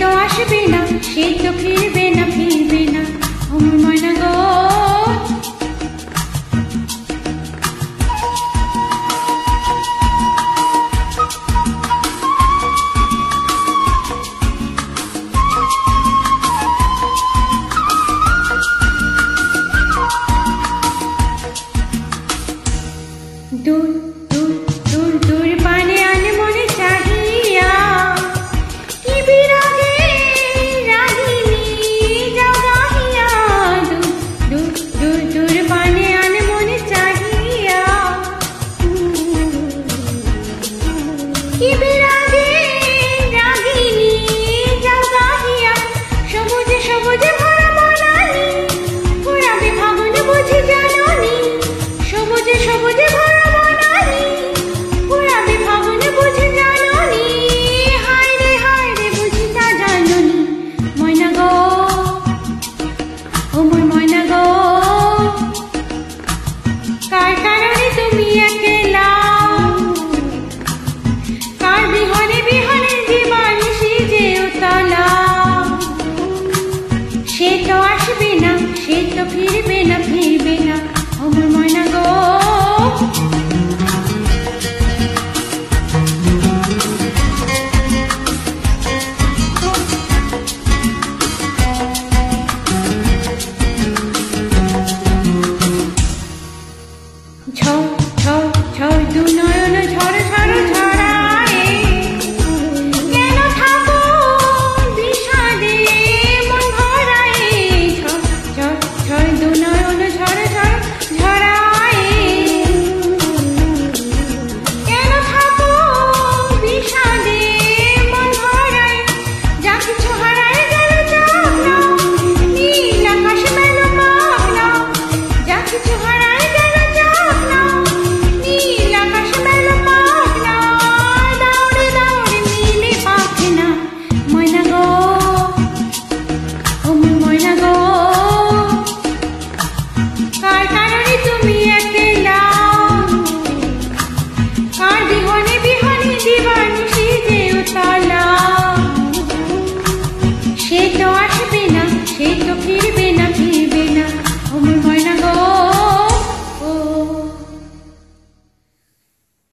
তো আসবে না, সে তো ফিরবে না, ফিরবে না আমার ময়না গো। দূর দূর দূর দূর পানে আনে মনে চাহিয়া, কি বিরাগে রাগিনী যাও গাহিয়া। দূর দূর দূর দূর পানে আনে মনে চাহিয়া, কি বিরাগে রাগিনী যাও গাহিয়া। সবুজে সবুজে ভরা বনানী, ঘুরাবে ফাগুন বুঝি জাননি। সবুজে সবুজে ভরা বনানী, ঘুরাবে ফাগুন বুঝি জাননি। হায় রে বুঝি তা জাননি। ময়না গো, ও মোর ময়না গো, কার কারণে তুমি একলা, কার বিহ